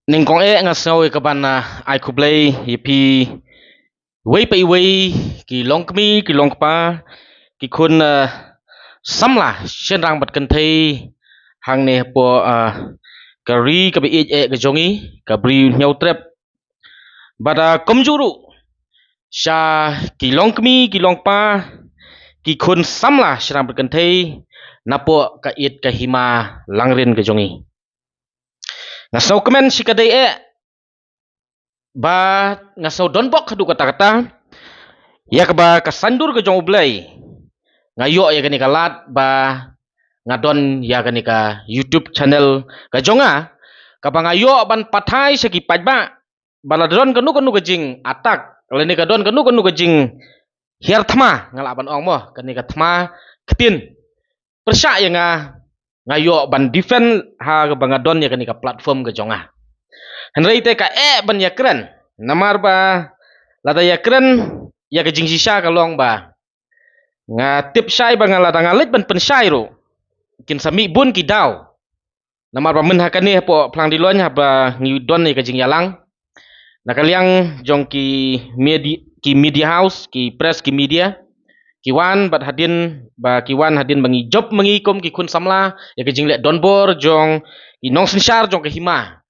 Ningkong ngasawi kabana ai kublay yipi wei pai wei ki longkmi ki longpa ki kun samla shenrang bat kan thei hang ne po kari ka bi ka jongi ka bri nyau trep bada komjuru sha ki longkmi ki longpa ki kun samla shenrang bat kan thei napo ka it ka hima langrin ka jongi ngasau kemen sikadai ba ngasau donbok hadu kata-kata ya ba kasandur ke jong ublay ngayo ya gani kalat ba ngadon ya gani ka YouTube channel ka jonga ka ba ngayo ban pathai segi pajba baladron kanu ke jing atak leni ka don kanu ke jing hiar thma ngalaban ong mo kani ka thma ketin persya ya ngayo ban defend ha ba ngadon ya gani ka platform ke jonga henry te ka ban ya keren namar ba lada ya keren ya ke jing sisa ka long ba nga tip sai ba nga lada ngalit ban pen sai ro kin sami bun ki daw namar ba men hakane po plang di lonya ba ngi don ni ka jing yalang nakaliang jong ki media house ki press ki media kiwan bat hadin bangi job mangi kom ki kun samla ya ke jing le donbor jong ki nong sensar jong ke hima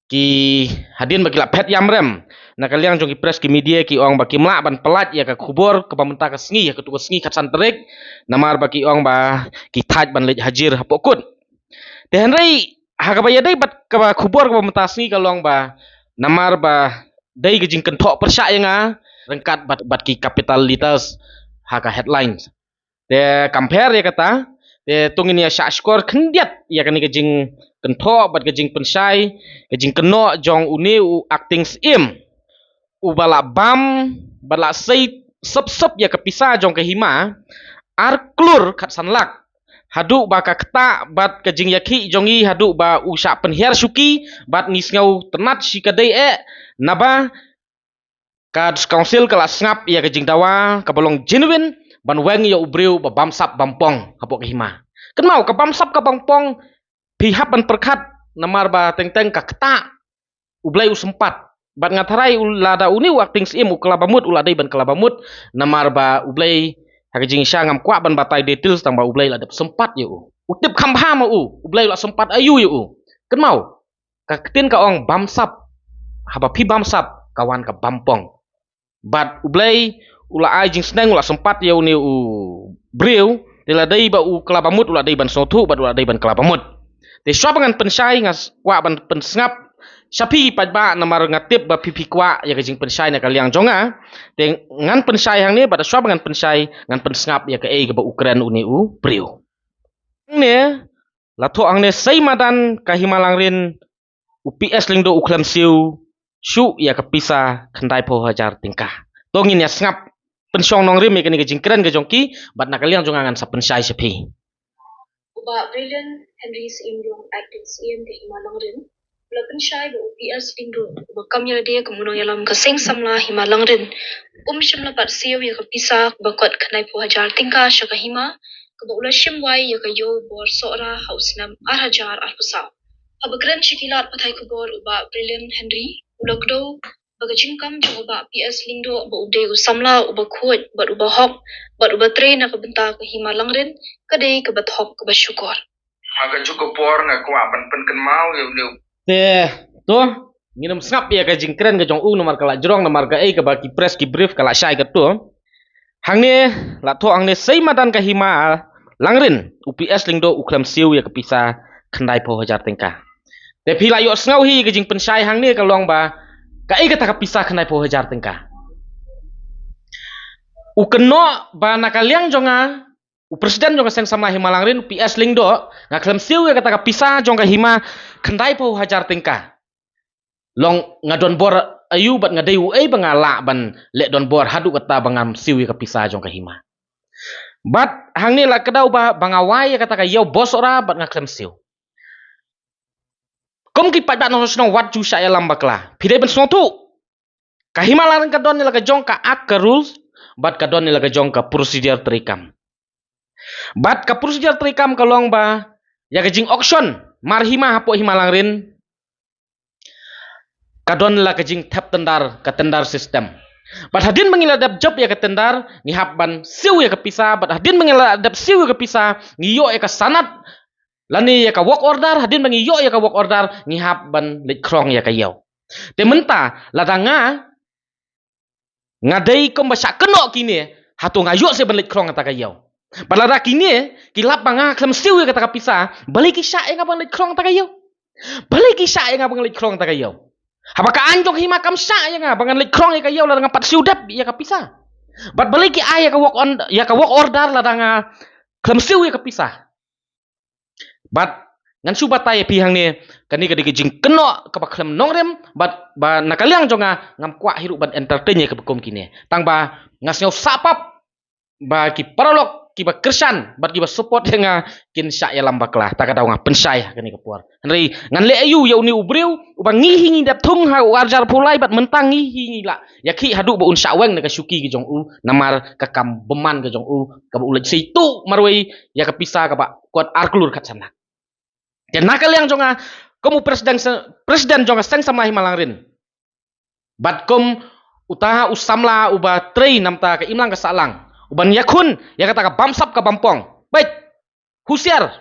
ki hadin bagi la pet yamrem nakaliang jong ki press ki media ki ong baki mla ban pelat ya ka kubur ke pamenta ka sengi ya ke tu sengi kat santerik namar baki ong ba ki taj ban lej hajir hapokut te henrei ha ka bayadai bat ka kubur ke pamenta sengi kalong ba namar ba dai ke jing kentok persya nga rengkat bat ki kapitalitas ha ka headlines te compare ya kata te tungin ya syak skor kendiat ya kan ke jing kentok bat ke jing pensai ke jing keno jong uni u acting sim u bala bam bala sei sep ya kepisa jong ke hima ar klur kat sanlak hadu ba ka keta bat ke jing yaki jongi hadu ba u syak penhiar suki bat ngisngau tenat si kadai naba kad council kala ngap ya ke jing dawa ka bolong genuine ban weng ya ubreu ba bamsap bampong hapok ke hima kan mau ka bamsap ka bampong pihak ban perkat namar ba teng-teng ka keta ublai usempat bat ngatarai ulada uni acting sim uklabamut uladai ban kelabamut namar ba ublai hakajing sya ngam kwa ban batai details tang ba ublai ladap sempat yu utip khamha ma ublai la sempat ayu yu kan mau ka ketin ka ong bamsap haba pi bamsap kawan ka bampong bat ublai ula ajing seneng ula sempat ya uni breu diladai ba u kelabamut uladai ban sotu bat uladai ban kelabamut te syap ngan pensai ngas kwa ban pensngap sapi pajba namar ngatip ba pipi kwa ya kajing pensai na kaliang jonga te ngan pensai hang ni bat syap ngan pensai ngan pensngap ya ke ba ukran uni breu ne latho ang ne sei madan kahimalang rin UPS lingdo uklam siu syu ya kepisa khandai po hajar tingkah tongin ya ngap pensyong nong rim ke jingkran ke jongki bat nakaliang jongangan sa pensai sepi uba brilliant henry simdong acting sim ke himalang rin ula pensyai ba UPS lingdo uba kamya dia kemunong yalam ke sing samla himalang rin shimla pat siu ya kepisa bakot khandai po hajar tingkah syaka hima ke ula shimwai ya ke yo bor sora hausnam hajar alpusau abagran shikilat pathai kubor uba brilliant henry ulokdo baga jingkam jong uba PS lingdo ba ude usamla uba khut bat uba hok bat uba train ka benta ke himalang rin kadai ke bat hok ke basyukor aga cukup por nga kwa ban pen ken mau ya te to nginum snap ya ka jingkren ke jong nomar kala jrong nomar ka ke ba ki press ki brief kala syai ka to hangne la to hangne sei madan ka hima langrin UPS lingdo uklam siu ya kepisa khandai po hajar tingkah te pila yo snau hi ke jing pensai hang ni kalong ba ka kata kapisah khandai po hajar tingkah u keno ba nakaliang jonga u presiden jonga seng sama himalang rin UPS lingdo ngaklam siu ya kata kapisah jonga hima khandai po hajar tingkah long ngadon bor ayu bat ngadai u bangala ban le don bor hadu kata bangam siu ya kapisah jonga hima bat hang ni la kedau ba bangawai ya kata ka yo bos ora bat ngaklam siu kom ki pajak no sno wat ju saya lambakla pide ben sno tu kahimalan ka don ni la ka jong ka ak ka rules bat ka don ni la ka jong ka procedure trikam bat ka procedure trikam ka long ba ya ka jing auction marhima hapo himalang rin kadon la kajing tap tendar ka tendar sistem. Bat hadin mengiladap job ya ke tendar ngihap ban siu ya ke pisah, bat hadin mengiladap siu ya ke pisah ngiyo ya ke sanat lani ya ka work order, hadin mengiyo ya ka work order ngihap ban likrong ya ke yau. Te menta ladanga ngadai kom basak kenok kini hatu ngayo se ban likrong ta ka yau. Balada kini kilap banga klem siu ya ka pisah balik kisah ya ban likrong ta ka yau. Balik kisah ya ban likrong ta ka yau. Apakah anjong hima kam sa ya nga bangan likrong ya kayaw la nga pat siudap ya kapisa. Bat baliki ay ya ka work order la nga klemsiu ya kapisa. Bat ngan subat tay pihang ni kani kadi kijing keno ka klem nongrem bat ba nakaliang jonga ngam kwa hiru ban entertain ya ka bekom kini. Tang ba ngasnyo sapap ba ki paralok ki ba kersan bat ki ba support nga kin sya ya lambaklah ta kadaw nga pensay kani kapuar. Henry ngan le ayu ya uni ubreu ubang ngihingi dap thung ha warjar pulai bat mentang ngihingi la yaki hadu ba un syaweng na kasuki ki jong u namar ka kam beman ka jong u ka ba ulet situ marwei ya ka pisa ka ba kuat arklur kat sana. Dan nakal yang jonga kamu presiden jonga seng sama himalang rin. Bat kom utaha usamla uba trei namta ka imlang ka salang. Uban yakun ya kata ka bamsap ka bampong. Baik. Husiar.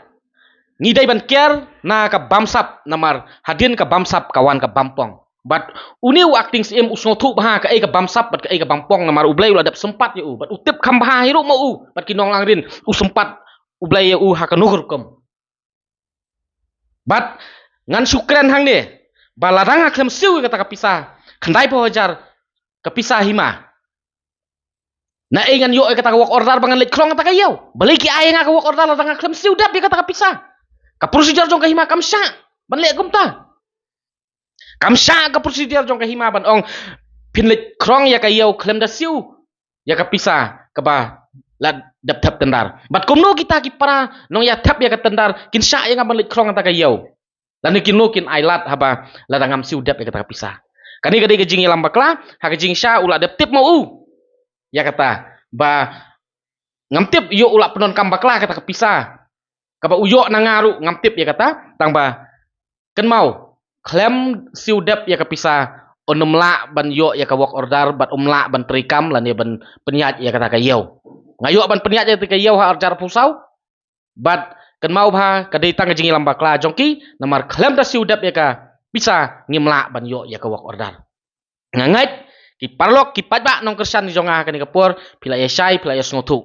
Ngidai ban kiar na ka bamsap namar hadin ka bamsap kawan ka bampong. But uniu acting sim usnotu bah ka ka bamsap bat ka ka bampong namar ublay uladap sempat ya u. Bat utip kam bah hiru mau u. Bat kinong lang rin u sempat ublay ya u ha ka nugur kom. Bat ngan sukren hang ni. Baladang aklem siu kata ka pisah. Kandai po hajar ka pisah hima. Na ingan yo kata ka work order bangan lek krong kata ka yaw. Baliki ay nga ka work order ladang aklem siu dap ya kata ka pisah. Ka prosedur jong ka hima kam sya. Ban lek kum ta. Kam sya ka prosedur jong ka hima ban ong pinlek krong ya ka yaw klem da siu ya ka pisah ka ba la dap tap tendar. Bat kumno kita ki para nong ya tap ya ka tendar kin sya ya nga ban lek krong kata ka yaw. Lan kin no kin ailat haba ladang am siu dap ya kata ka pisah. Kani kadai kejing ilam bakla ha kejing sya ula dap tip mau u. Ya kata ba ngamtip yo ula penon kam bakla kata ka pisah. Kapa uyo nangaru ngamtip ya kata tang ba ken mau klem siudap ya kapisa onomla ban yo ya ka work order bat umla ban trikam lan ya ban peniat ya kata ka yau ngayo ban peniat ya ka yau ha arjar pusau bat ken mau ba kadai tang jingi lambakla jongki namar klem da siudap ya ka bisa ngimla ban yo ya ka work order ngangait ki parlok ki pajba nong kersan ni jonga kani kapur pila ya syai pila ya snotu